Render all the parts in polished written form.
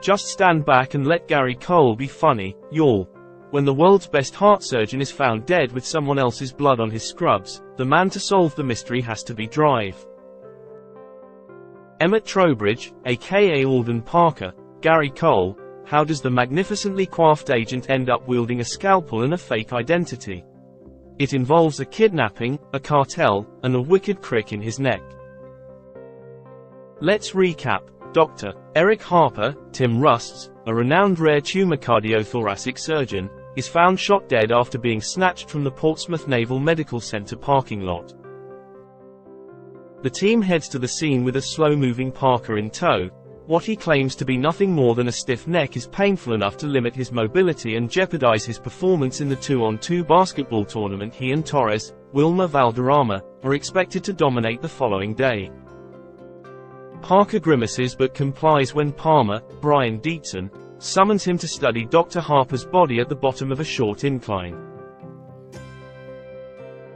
Just stand back and let Gary Cole be funny, y'all. When the world's best heart surgeon is found dead with someone else's blood on his scrubs, the man to solve the mystery has to be Drive. Emmett Trowbridge, aka Alden Parker, Gary Cole. How does the magnificently coiffed agent end up wielding a scalpel and a fake identity? It involves a kidnapping, a cartel, and a wicked crick in his neck. Let's recap. Dr. Eric Harper, Tim Rusts, a renowned rare tumor cardiothoracic surgeon, is found shot dead after being snatched from the Portsmouth Naval Medical Center parking lot. The team heads to the scene with a slow-moving Parker in tow. What he claims to be nothing more than a stiff neck is painful enough to limit his mobility and jeopardize his performance in the 2-on-2 basketball tournament he and Torres, Wilmer Valderrama, are expected to dominate the following day. Parker grimaces but complies when Palmer, Brian Dietzen, summons him to study Dr. Harper's body at the bottom of a short incline.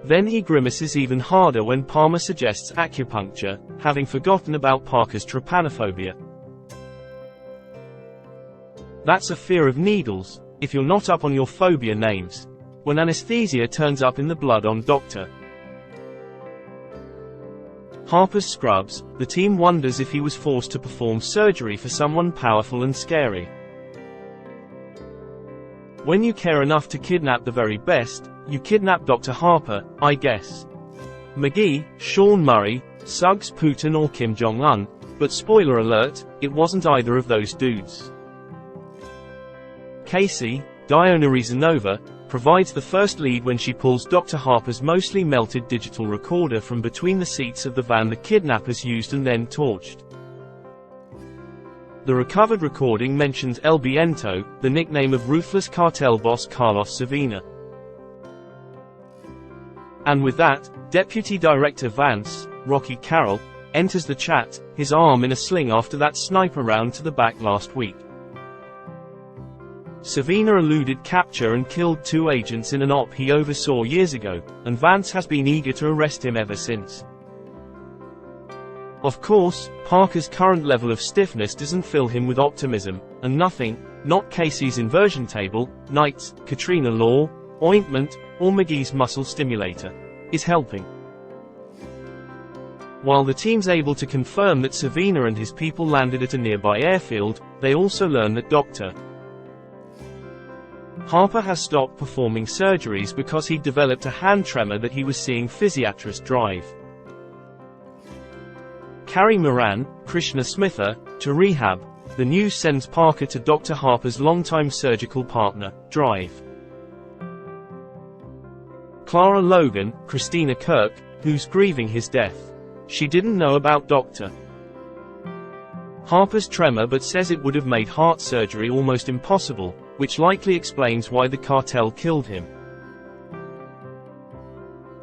Then he grimaces even harder when Palmer suggests acupuncture, having forgotten about Parker's trypanophobia. That's a fear of needles, if you're not up on your phobia names. When anesthesia turns up in the blood on Dr. Harper's scrubs, the team wonders if he was forced to perform surgery for someone powerful and scary. When you care enough to kidnap the very best, you kidnap Dr. Harper, I guess. McGee, Sean Murray, Suggs Putin or Kim Jong-un, but spoiler alert, it wasn't either of those dudes. Casey, Diona Rezanova, provides the first lead when she pulls Dr. Harper's mostly melted digital recorder from between the seats of the van the kidnappers used and then torched. The recovered recording mentions El Viento, the nickname of ruthless cartel boss Carlos Savina. And with that, Deputy Director Vance, Rocky Carroll, enters the chat, his arm in a sling after that sniper round to the back last week. Savina eluded capture and killed 2 agents in an op he oversaw years ago, and Vance has been eager to arrest him ever since. Of course, Parker's current level of stiffness doesn't fill him with optimism, and nothing, not Casey's inversion table, Knight's, Katrina Law, ointment, or McGee's muscle stimulator, is helping. While the team's able to confirm that Savina and his people landed at a nearby airfield, they also learn that Dr. Harper has stopped performing surgeries because he developed a hand tremor that he was seeing physiatrist Drive. Carrie Moran, Krishna Smitha, to rehab. The news sends Parker to Dr. Harper's longtime surgical partner, Drive. Clara Logan, Christina Kirk, who's grieving his death. She didn't know about Dr. Harper's tremor but says it would have made heart surgery almost impossible, which likely explains why the cartel killed him.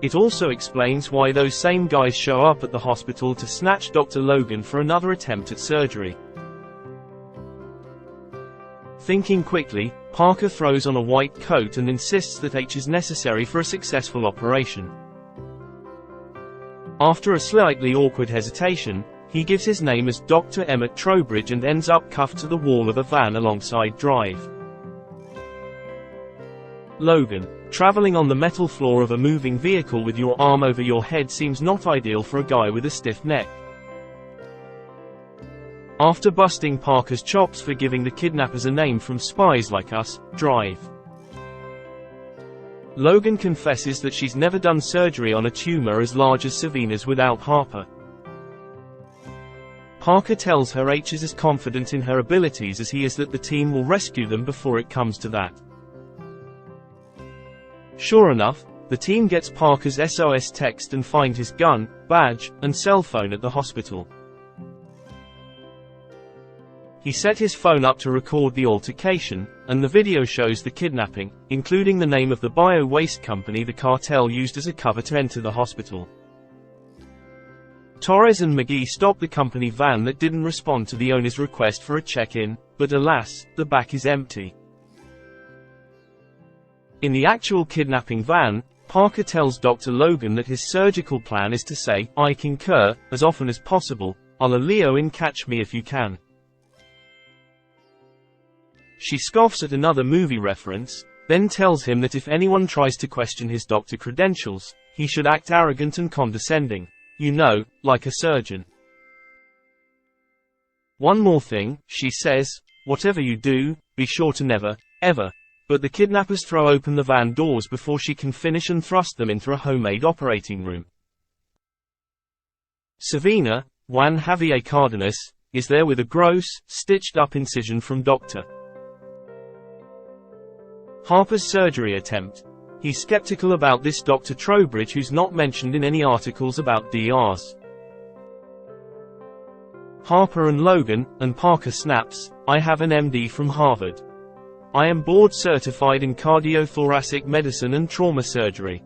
It also explains why those same guys show up at the hospital to snatch Dr. Logan for another attempt at surgery. Thinking quickly, Parker throws on a white coat and insists that H is necessary for a successful operation. After a slightly awkward hesitation, he gives his name as Dr. Emmett Trowbridge and ends up cuffed to the wall of a van alongside Drive. Logan, traveling on the metal floor of a moving vehicle with your arm over your head seems not ideal for a guy with a stiff neck. After busting Parker's chops for giving the kidnappers a name from Spies Like Us, Drive, Logan confesses that she's never done surgery on a tumor as large as Savina's without Harper. Parker tells her H is as confident in her abilities as he is that the team will rescue them before it comes to that. Sure enough, the team gets Parker's SOS text and find his gun, badge, and cell phone at the hospital. He set his phone up to record the altercation, and the video shows the kidnapping, including the name of the bio-waste company the cartel used as a cover to enter the hospital. Torres and McGee stop the company van that didn't respond to the owner's request for a check-in, but alas, the back is empty. In the actual kidnapping van, Parker tells Dr. Logan that his surgical plan is to say, "I concur," as often as possible, a la Leo in Catch Me If You Can. She scoffs at another movie reference, then tells him that if anyone tries to question his doctor credentials, he should act arrogant and condescending. You know, like a surgeon. One more thing, she says, whatever you do, be sure to never, ever. But the kidnappers throw open the van doors before she can finish and thrust them into a homemade operating room. Savina, Juan Javier Cardenas, is there with a gross, stitched-up incision from Dr. Harper's surgery attempt. He's skeptical about this Dr. Trowbridge, who's not mentioned in any articles about DRs. Harper and Logan, and Parker snaps, I have an MD from Harvard. I am board certified in cardiothoracic medicine and trauma surgery.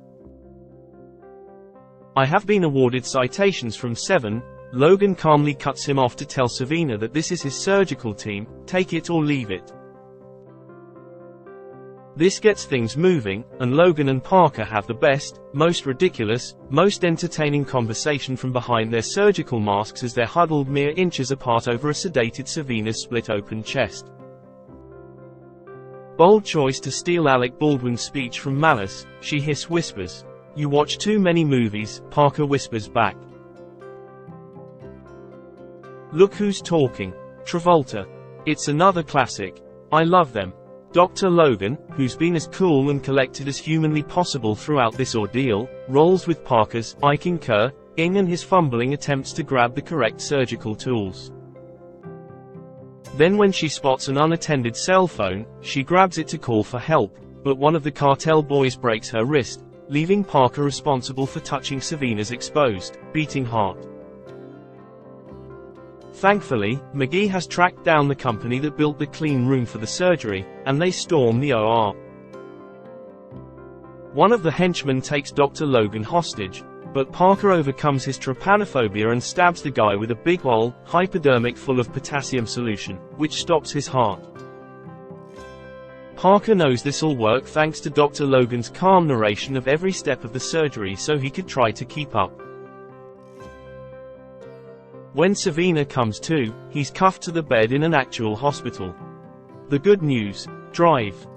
I have been awarded citations from 7. Logan calmly cuts him off to tell Savina that this is his surgical team, take it or leave it. This gets things moving, and Logan and Parker have the best, most ridiculous, most entertaining conversation from behind their surgical masks as they're huddled mere inches apart over a sedated Savina's split-open chest. Bold choice to steal Alec Baldwin's speech from Malice, she whispers. You watch too many movies, Parker whispers back. Look who's talking. Travolta. It's another classic. I love them. Dr. Logan, who's been as cool and collected as humanly possible throughout this ordeal, rolls with Parker's I concur, ing and his fumbling attempts to grab the correct surgical tools. Then when she spots an unattended cell phone, she grabs it to call for help, but one of the cartel boys breaks her wrist, leaving Parker responsible for touching Savina's exposed, beating heart. Thankfully, McGee has tracked down the company that built the clean room for the surgery, and they storm the OR. One of the henchmen takes Dr. Logan hostage, but Parker overcomes his trypanophobia and stabs the guy with a big hole, hypodermic full of potassium solution, which stops his heart. Parker knows this'll work thanks to Dr. Logan's calm narration of every step of the surgery so he could try to keep up. When Savina comes to, he's cuffed to the bed in an actual hospital. The good news: drive.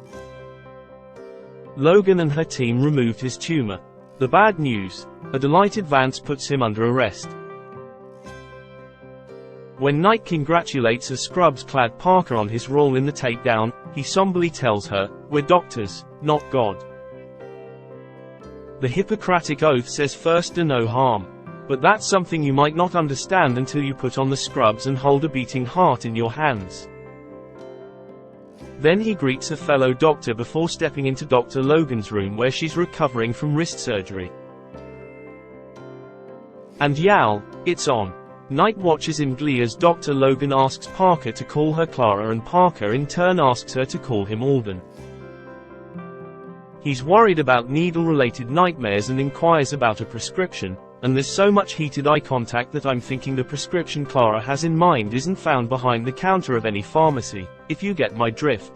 Logan and her team removed his tumor. The bad news: a delighted Vance puts him under arrest. When Knight congratulates a scrubs-clad Parker on his role in the takedown, he somberly tells her, we're doctors, not God. The Hippocratic Oath says first do no harm. But that's something you might not understand until you put on the scrubs and hold a beating heart in your hands. Then he greets a fellow doctor before stepping into Dr. Logan's room where she's recovering from wrist surgery. And yow, it's on. Knight watches in glee as Dr. Logan asks Parker to call her Clara and Parker in turn asks her to call him Alden. He's worried about needle-related nightmares and inquires about a prescription, and there's so much heated eye contact that I'm thinking the prescription Clara has in mind isn't found behind the counter of any pharmacy, if you get my drift.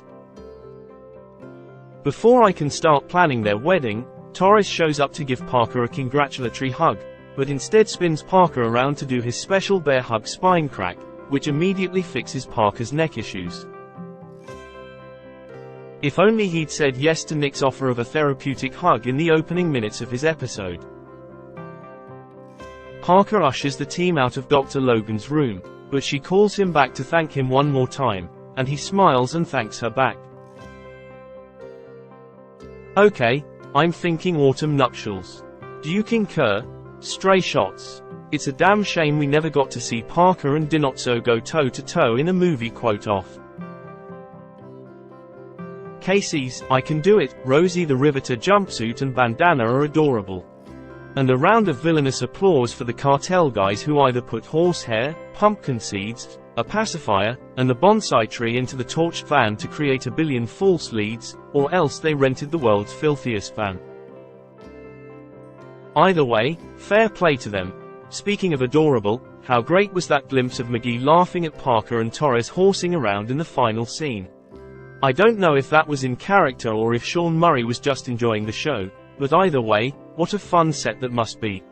Before I can start planning their wedding, Torres shows up to give Parker a congratulatory hug, but instead spins Parker around to do his special bear hug spine crack, which immediately fixes Parker's neck issues. If only he'd said yes to Nick's offer of a therapeutic hug in the opening minutes of his episode. Parker ushers the team out of Dr. Logan's room, but she calls him back to thank him one more time, and he smiles and thanks her back. Okay, I'm thinking autumn nuptials. Do you concur? Stray shots. It's a damn shame we never got to see Parker and Dinozzo go toe-to-toe in a movie quote-off. Casey's I Can Do It, Rosie the Riveter jumpsuit and bandana are adorable. And a round of villainous applause for the cartel guys who either put horsehair, pumpkin seeds, a pacifier, and a bonsai tree into the torched van to create a billion false leads, or else they rented the world's filthiest van. Either way, fair play to them. Speaking of adorable, how great was that glimpse of McGee laughing at Parker and Torres horsing around in the final scene. I don't know if that was in character or if Sean Murray was just enjoying the show, but either way, what a fun set that must be.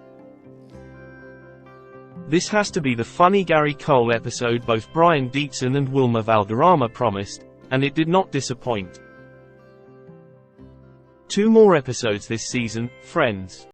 This has to be the funny Gary Cole episode both Brian Dietzen and Wilma Valderrama promised, and it did not disappoint. 2 more episodes this season, friends.